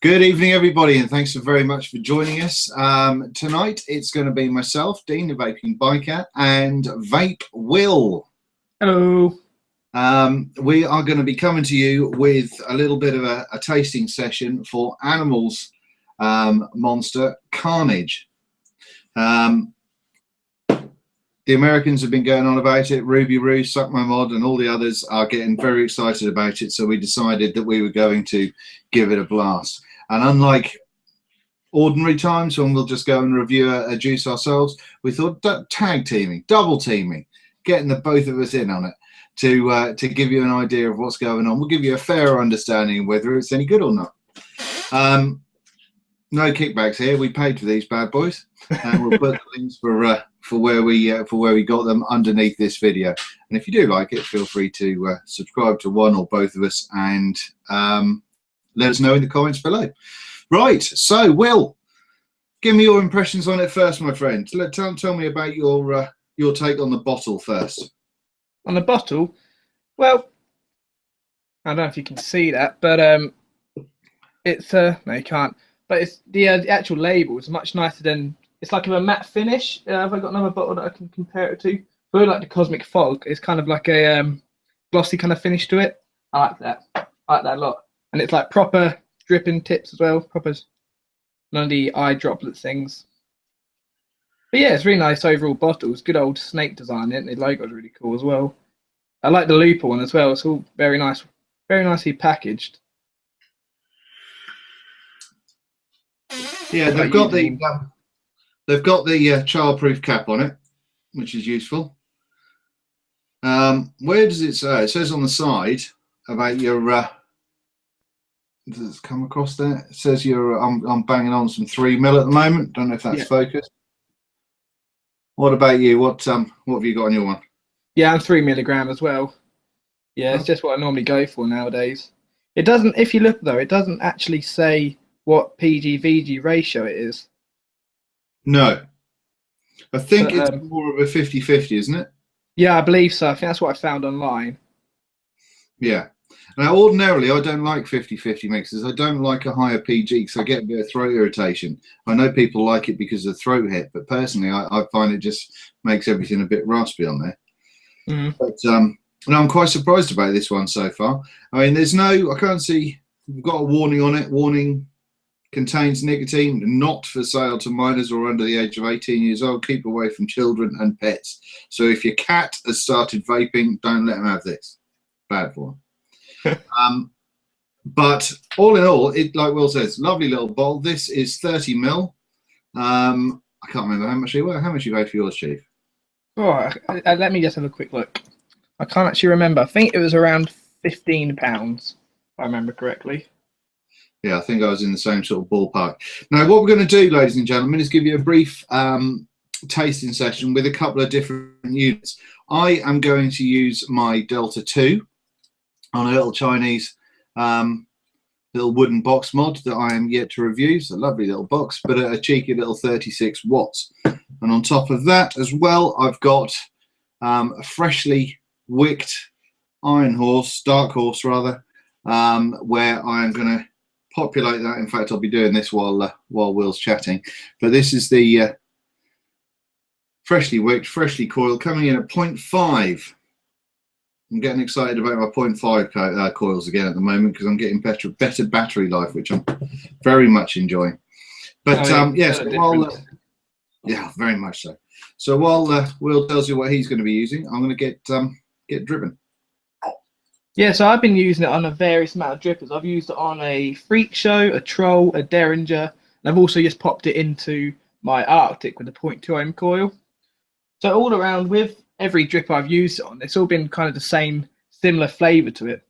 Good evening, everybody, and thanks so very much for joining us. Tonight, it's going to be myself, Dean, the Vaping Biker, and Vape Will. Hello. We are going to be coming to you with a little bit of a tasting session for Animals Monster Carnage. The Americans have been going on about it. Ruby Roo, Suck My Mod, and all the others are getting very excited about it. So we decided that we were going to give it a blast. And unlike ordinary times when we'll just go and review a juice ourselves, we thought tag teaming, double teaming, getting the both of us in on it to give you an idea of what's going on. We'll give you a fair understanding of whether it's any good or not. No kickbacks here. We paid for these bad boys, and we'll put the links for where we got them underneath this video. And if you do like it, feel free to subscribe to one or both of us, and let us know in the comments below. Right. So, Will, give me your impressions on it first, my friend. Tell me about your take on the bottle first. On the bottle, well, I don't know if you can see that, but it's no, you can't. But it's the actual label is much nicer than. It's like a matte finish. Have I got another bottle that I can compare it to? Very like the Cosmic Fog. It's kind of like a glossy kind of finish to it. I like that. I like that a lot. And it's like proper dripping tips as well. Proper, none of the eye droplet things. But yeah, it's really nice overall bottle. It's good old snake design in it. The logo's really cool as well. I like the looper one as well. It's all very nice, very nicely packaged. Yeah, they've got the childproof cap on it, which is useful. Where does it say? It says on the side about your. Does it come across there? It says you're. I'm banging on some 3mm at the moment. Don't know if that's focused. What about you? What have you got on your one? Yeah, I'm 3 milligram as well. Yeah, it's just what I normally go for nowadays. It doesn't. If you look though, it doesn't actually say what PG/VG ratio it is. No. I think it's more of a 50-50, isn't it? Yeah, I believe so. I think that's what I found online. Yeah. Now, ordinarily, I don't like 50-50 mixes. I don't like a higher PG because I get a bit of throat irritation. I know people like it because of the throat hit, but personally, I find it just makes everything a bit raspy on there. But no, I'm quite surprised about this one so far. I mean, I can't see, we've got a warning on it. Warning contains nicotine, not for sale to minors or under the age of 18 years old. Keep away from children and pets. So if your cat has started vaping, don't let them have this. Bad for them. But all in all, like Will says, lovely little bottle. This is 30ml. I can't remember how much you were. How much you paid for yours, Chief? Oh, let me just have a quick look. I can't actually remember. I think it was around £15, if I remember correctly. Yeah, I think I was in the same sort of ballpark. Now, what we're going to do, ladies and gentlemen, is give you a brief tasting session with a couple of different units. I am going to use my Delta 2 on a little Chinese little wooden box mod that I am yet to review. It's a lovely little box, but a cheeky little 36 watts. And on top of that as well, I've got a freshly wicked dark horse rather, where I am going to populate that. In fact, I'll be doing this while Will's chatting. But this is the freshly wicked, freshly coiled, coming in at 0.5. I'm getting excited about my 0.5 coils again at the moment because I'm getting better battery life, which I'm very much enjoying. But yes, yeah, very much so. So while Will tells you what he's going to be using, I'm going to get driven. Yeah, so I've been using it on a various amount of drippers. I've used it on a Freak Show, a Troll, a Derringer, and I've also just popped it into my Arctic with a 0.2 ohm coil. So all around with every dripper I've used it on, it's all been kind of the same, similar flavour to it.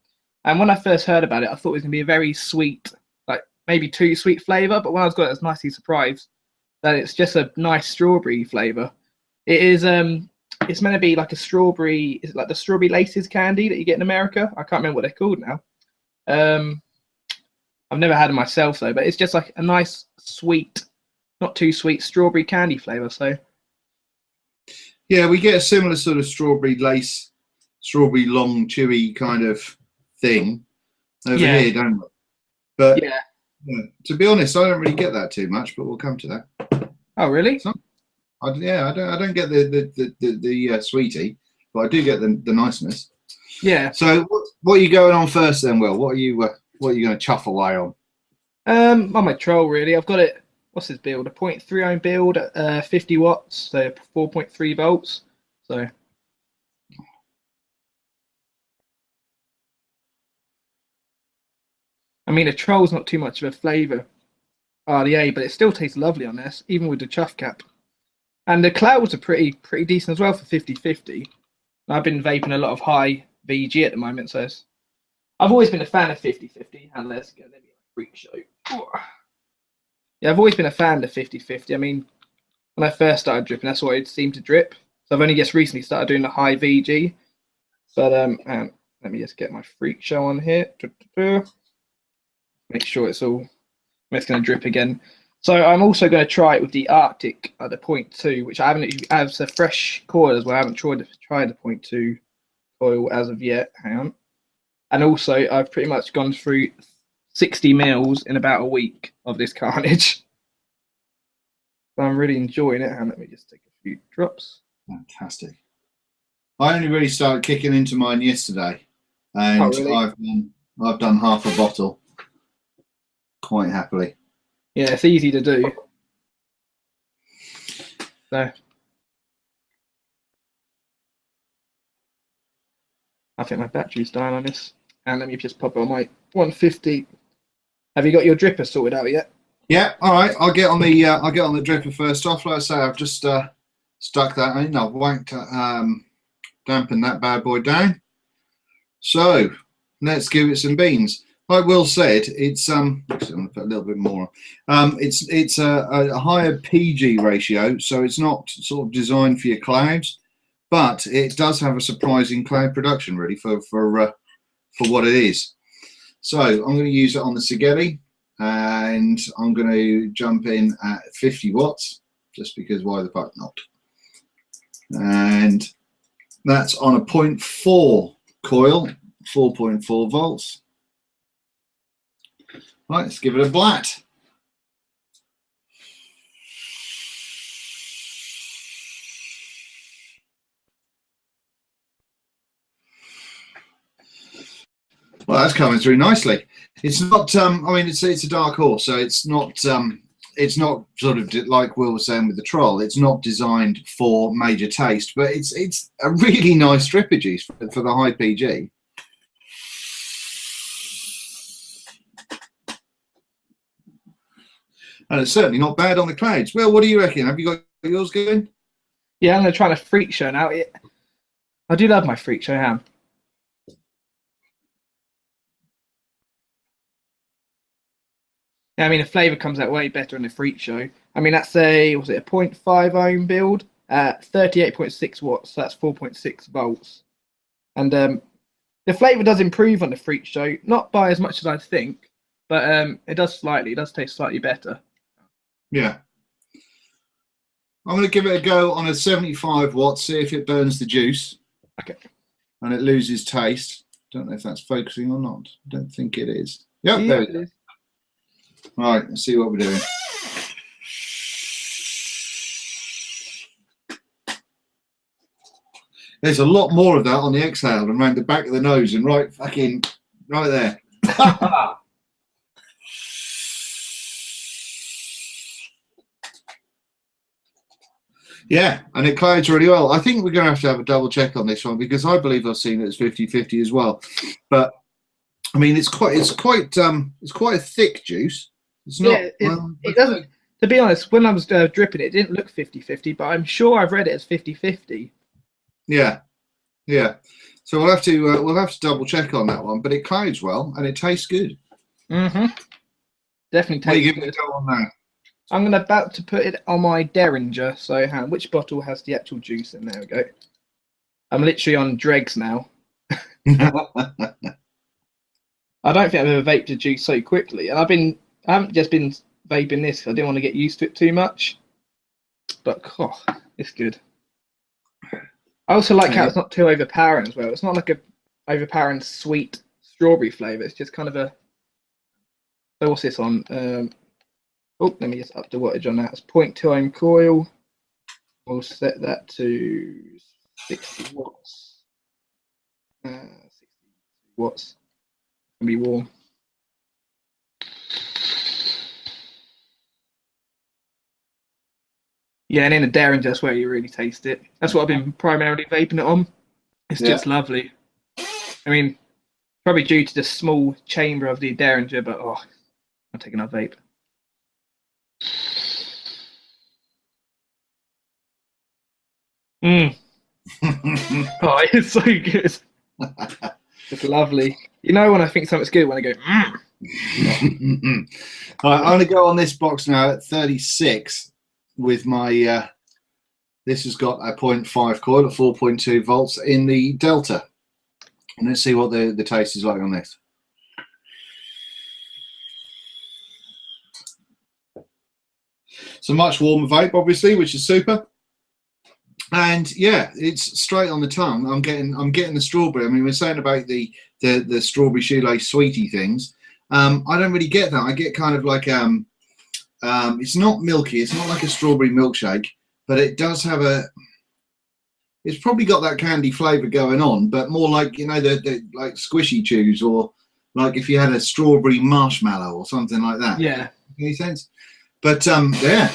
And when I first heard about it, I thought it was going to be a very sweet, like maybe too sweet flavour, but when I got it, I was nicely surprised that it's just a nice strawberry flavour. It is it's meant to be like a strawberry, is it like the strawberry laces candy that you get in America? I can't remember what they're called now. I've never had it myself though, but it's just like a nice sweet, not too sweet strawberry candy flavour. So yeah, we get a similar sort of strawberry lace, strawberry long chewy kind of thing over here, don't we? But yeah, Yeah. To be honest, I don't really get that too much, but we'll come to that. Oh, really? Yeah, I don't get the sweetie, but I do get the niceness. Yeah. So what are you going on first then, Will? What are you going to chuff away on? On my troll really. I've got it. What's this build? A 0.3 ohm build at 50 watts, so 4.3 volts. So. I mean, a troll's not too much of a flavour RDA, but it still tastes lovely on this, even with the chuff cap. And the clouds are pretty decent as well for 50/50. I've been vaping a lot of high VG at the moment, so I've always been a fan of 50/50. And let's go, let me freak show. Yeah, I've always been a fan of 50/50. I mean, when I first started dripping, that's what it seemed to drip. So I've only just recently started doing the high VG. But let me just get my freak show on here. Make sure it's all. It's going to drip again. So I'm also going to try it with the Arctic at the 0.2, which I haven't as a fresh coil as well. I haven't tried the 0.2 coil as of yet. Hang on. And also, I've pretty much gone through 60 mils in about a week of this carnage. So I'm really enjoying it. And let me just take a few drops. Fantastic. I only really started kicking into mine yesterday, and really? I've done half a bottle quite happily. Yeah, it's easy to do. So I think my battery's dying on this. And let me just pop it on my 150. Have you got your dripper sorted out yet? Yeah, all right. I'll get on the dripper first off. Like I say, I've just stuck that in. I've wanked dampened that bad boy down. So let's give it some beans. Like Will said, it's actually I'm going to put a little bit more. It's a higher PG ratio, so it's not sort of designed for your clouds, but it does have a surprising cloud production really for what it is. So I'm going to use it on the Sigeli, and I'm going to jump in at 50 watts, just because why the fuck not? And that's on a 0.4 coil, 4.4 volts. Right, let's give it a blat. Well, that's coming through nicely. It's not. I mean, it's a dark horse, so it's not. It's not sort of like Will was saying with the troll. It's not designed for major taste, but it's a really nice dripper juice for the high PG. And it's certainly not bad on the clouds. Well, what do you reckon? Have you got yours going? Yeah, I'm going to try a freak show now. I do love my freak show ham. Yeah, I mean, the flavour comes out way better in the freak show. I mean, that's a 0.5 ohm build at 38.6 watts. So that's 4.6 volts. And the flavour does improve on the freak show, not by as much as I think, but it does taste slightly better. Yeah. I'm going to give it a go on a 75 watts, see if it burns the juice. Okay. And it loses taste. Don't know if that's focusing or not. I don't think it is. Yep, yeah, there it is. All right, let's see what we're doing. There's a lot more of that on the exhale and around the back of the nose and right there. Yeah, and it clouds really well. I think we're going to have a double check on this one because I believe I've seen it as 50/50 as well. But I mean, it's quite a thick juice. It's not. Yeah, it doesn't. To be honest, when I was dripping it didn't look 50/50, but I'm sure I've read it as 50/50. Yeah, yeah. So we'll have to double check on that one. But it clouds well and it tastes good. Mm-hmm. Definitely tastes good. What are you giving it a go on now? I'm about to put it on my Derringer. So, which bottle has the actual juice in? There we go. I'm literally on dregs now. I don't think I've ever vaped a juice so quickly, and I haven't just been vaping this because I didn't want to get used to it too much. But it's good. I also like how it's not too overpowering as well. It's not like a overpowering sweet strawberry flavour. It's just kind of a So what's this on? Oh, let me just up the wattage on that. It's 0.2 ohm coil. We'll set that to 60 watts. 60 watts. Can be warm. Yeah, and in the Derringer, that's where you really taste it. That's what I've been primarily vaping it on. It's just lovely. I mean, probably due to the small chamber of the Derringer, but oh, I'll take another vape. Oh, it's so good. It's lovely. You know when I think something's good when I go, Right, I'm going to go on this box now at 36 with my, this has got a 0.5 coil at 4.2 volts in the Delta. And let's see what the taste is like on this. It's a much warmer vape, obviously, which is super. And yeah, it's straight on the tongue. I'm getting the strawberry. I mean, we're saying about the strawberry shoelace sweetie things. I don't really get that. I get kind of like it's not milky. It's not like a strawberry milkshake, but it does have a. It's probably got that candy flavour going on, but more like, you know, the like squishy chews, or like if you had a strawberry marshmallow or something like that. yeah. Any sense? But yeah.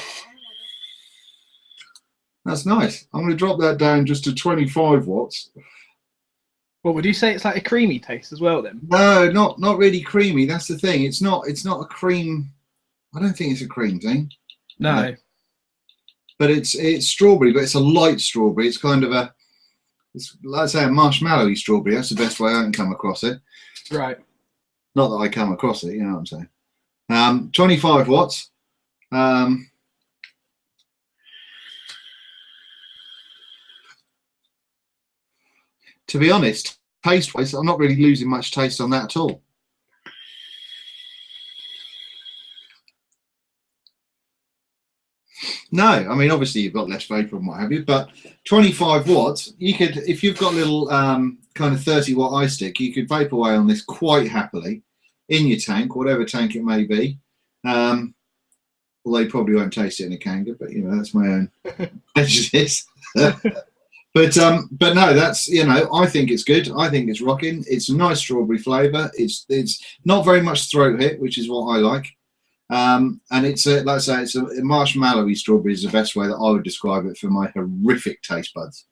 That's nice. I'm going to drop that down just to 25 watts. What would you say? It's like a creamy taste as well, then? No, not really creamy. That's the thing. It's not a cream. I don't think it's a cream thing. No. But it's strawberry, but it's a light strawberry. It's kind of a, it's like I say, a marshmallowy strawberry. That's the best way I can come across it. Right. Not that I come across it, you know what I'm saying. 25 watts. To be honest, taste-wise, I'm not really losing much taste on that at all. No, I mean, obviously you've got less vapor and what have you, but 25 watts, you could, if you've got a little kind of 30-watt eye stick, you could vape away on this quite happily in your tank, whatever tank it may be. Although you probably won't taste it in a Kanga, but you know, that's my own prejudice. But no, that's, you know, I think it's good. I think it's rocking. It's a nice strawberry flavour. It's not very much throat hit, which is what I like. And it's like I say, it's a marshmallowy strawberry is the best way that I would describe it for my horrific taste buds.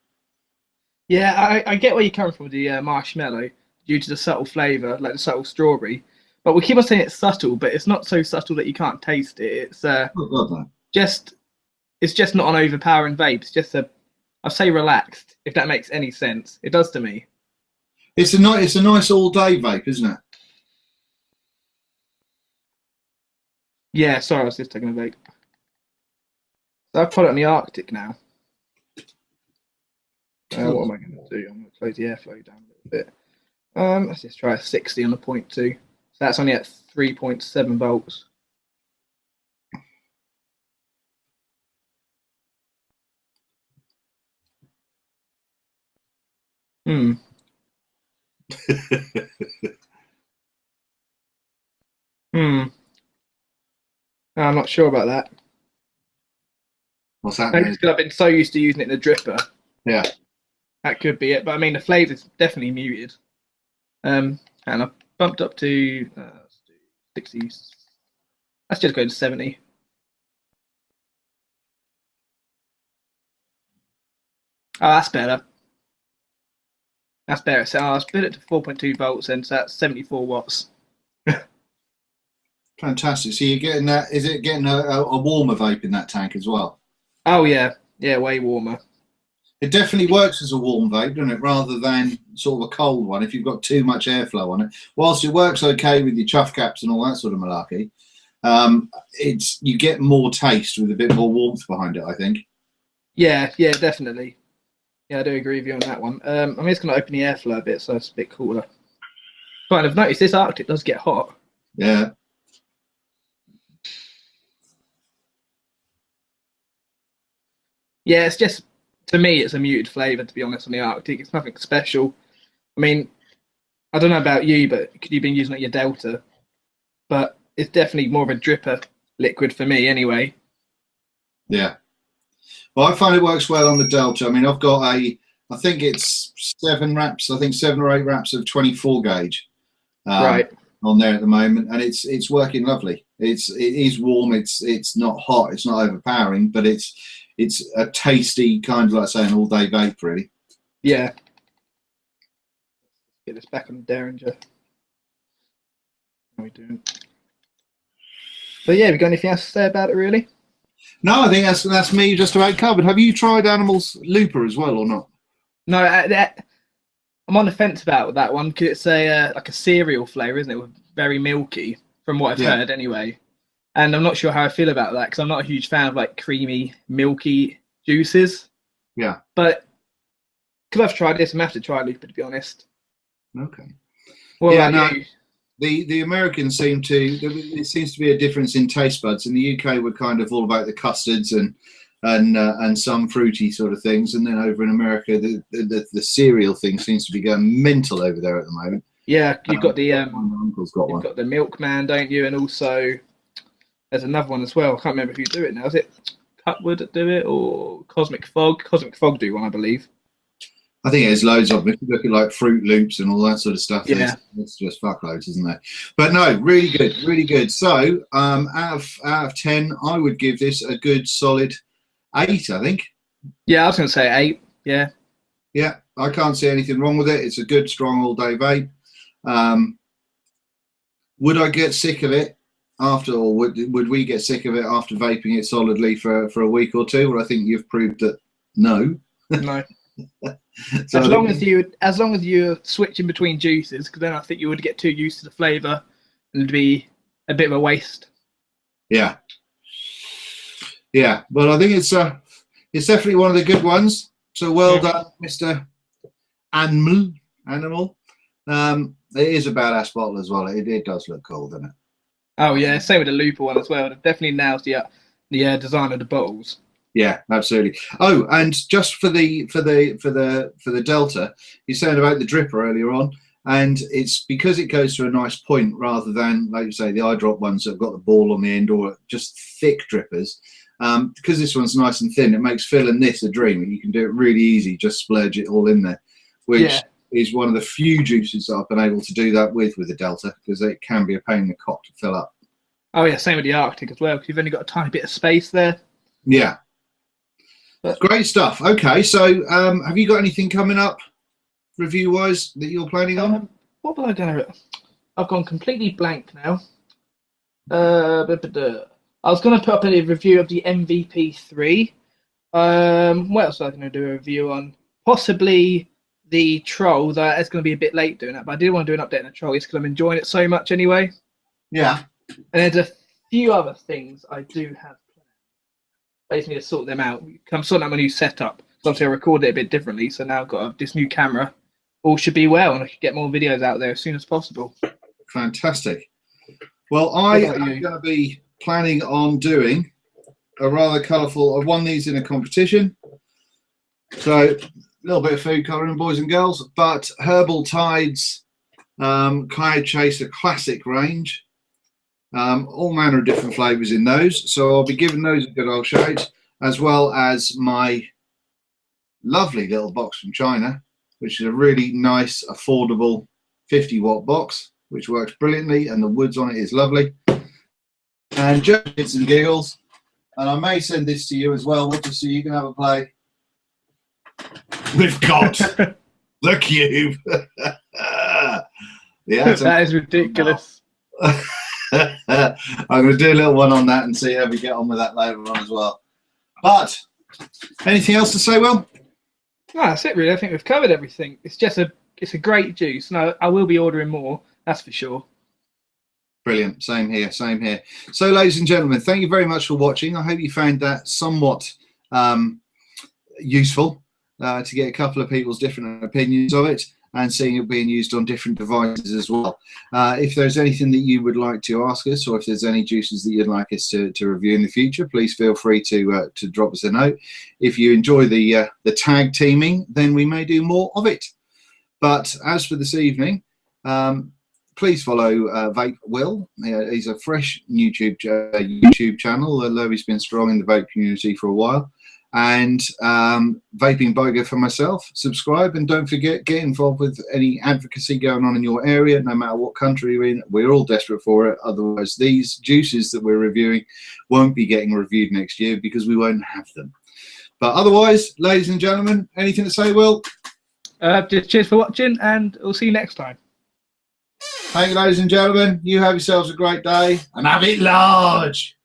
Yeah, I get where you're coming from with the marshmallow due to the subtle flavour, like the subtle strawberry. But we keep on saying it's subtle, but it's not so subtle that you can't taste it. It's just not an overpowering vape. It's just I'd say relaxed, if that makes any sense. It does to me. It's a nice all day vape, isn't it? Yeah, sorry, I was just taking a vape. So I've put it on the Arctic now. What am I going to do? I'm going to close the airflow down a little bit. Let's just try a 60 on the 0.2. So that's only at 3.7 volts. I'm not sure about that. What's that? Maybe it's because I've been so used to using it in a dripper. Yeah. That could be it. But I mean, the flavour's definitely muted. And I've bumped up to 60. Let's just go to 70. Oh, that's better. That's better. So I'll split it to 4.2 volts, and so that's 74 watts. Fantastic. So you're getting that, is it getting a warmer vape in that tank as well? Oh, yeah. Yeah, way warmer. It definitely works as a warm vape, doesn't it? Rather than sort of a cold one if you've got too much airflow on it. Whilst it works okay with your chuff caps and all that sort of malarkey, you get more taste with a bit more warmth behind it, I think. Yeah, definitely. Yeah, I do agree with you on that one. I'm just going to open the airflow a bit so it's a bit cooler. But I've noticed this Arctic does get hot. Yeah. Yeah, it's just, to me, it's a muted flavour, to be honest, on the Arctic. It's nothing special. I mean, I don't know about you, but you've been using it your Delta, but it's definitely more of a dripper liquid for me anyway. Yeah. Well, I find it works well on the Delta. I mean, I've got I think it's 7 wraps. I think 7 or 8 wraps of 24 gauge Right. on there at the moment, and it's working lovely. It is warm. It's not hot. It's not overpowering, but it's a tasty kind of, like saying, all day vape, really. Yeah. Get this back on the Derringer. How are we doing? So yeah, have you got anything else to say about it, really? No, I think that's me just about covered. Have you tried Animal's Looper as well, or not? No, I'm on the fence about that one because it's a like a cereal flavour, isn't it? Very milky, from what I've heard anyway. And I'm not sure how I feel about that because I'm not a huge fan of like creamy, milky juices. Yeah. But because I've tried this, I'm going to have to try Looper, to be honest. Okay. What about you? The Americans seem to, it seems to be a difference in taste buds. In the UK, we're kind of all about the custards and some fruity sort of things, and then over in America, the cereal thing seems to be going mental over there at the moment. Yeah, you've got the my uncle's got one. You've got the Milkman, don't you? And also there's another one as well. I can't remember who do it now. Is it Cutwood that do it or Cosmic Fog? Cosmic Fog do one, I believe. I think there's loads of them. If you look at like Fruit Loops and all that sort of stuff, yeah, it's just fuckloads, isn't there? But no, really good, really good. So out of 10, I would give this a good solid 8, I think. Yeah, I was going to say 8. Yeah. Yeah, I can't see anything wrong with it. It's a good, strong all-day vape. Would I get sick of it after, or would we get sick of it after vaping it solidly for a week or two? Well, I think you've proved that no. No. So as long as you're switching between juices, because then I think you would get too used to the flavour and it'd be a bit of a waste. Yeah. Yeah, but I think it's definitely one of the good ones. So well done, Mr. Animal. It is a badass bottle as well. It does look cool, doesn't it? Oh yeah, same with the Looper one as well. It definitely nails the design of the bottles. Yeah, absolutely. Oh, and just for the Delta, you said about the dripper earlier on, and it's because it goes to a nice point rather than, like you say, the eyedrop ones that have got the ball on the end or just thick drippers. Because this one's nice and thin, it makes filling this a dream. You can do it really easy, just splurge it all in there, which is one of the few juices that I've been able to do that with the Delta, because it can be a pain in the cock to fill up. Oh yeah, same with the Arctic as well, because you've only got a tiny bit of space there. Yeah. Great stuff. Okay, so have you got anything coming up review-wise that you're planning on? What will I do? I've gone completely blank now. I was going to put up a review of the MVP3. What else was I going to do a review on? Possibly the Troll. It's going to be a bit late doing that, but I did want to do an update on the Troll because I'm enjoying it so much anyway. Yeah. And there's a few other things I do have. I just need to sort them out. I'm sorting out my new setup. So obviously I recorded it a bit differently, so now I've got this new camera. All should be well, and I can get more videos out there as soon as possible. Fantastic. Well, I am going to be planning on doing a rather colourful. I won these in a competition. So a little bit of food colouring, boys and girls, but Herbal Tides Cloud Chaser Classic range. All manner of different flavours in those, so I'll be giving those a good old shout, as well as my lovely little box from China, which is a really nice, affordable 50-watt box, which works brilliantly, and the woods on it is lovely. And just bits and giggles, and I may send this to you as well, just so you can have a play. We've got the cube. Yeah, that is ridiculous. I'm going to do a little one on that and see how we get on with that later on as well. But anything else to say, Will? No, that's it really. I think we've covered everything. It's just it's a great juice. No, I will be ordering more, that's for sure. Brilliant. Same here, same here. So ladies and gentlemen, thank you very much for watching. I hope you found that somewhat useful to get a couple of people's different opinions of it, and seeing it being used on different devices as well. If there's anything that you would like to ask us, or if there's any juices that you'd like us to review in the future, please feel free to drop us a note. If you enjoy the tag teaming, then we may do more of it. But as for this evening, please follow Vape Will. He's a fresh YouTube channel, although he's been strong in the vape community for a while. And Vaping Boga for myself. Subscribe, and don't forget, get involved with any advocacy going on in your area, no matter what country you're in. We're all desperate for it. Otherwise, these juices that we're reviewing won't be getting reviewed next year because we won't have them. But otherwise, ladies and gentlemen, anything to say, Will? Just cheers for watching, and we'll see you next time. Thank you, ladies and gentlemen. You have yourselves a great day, and have it large.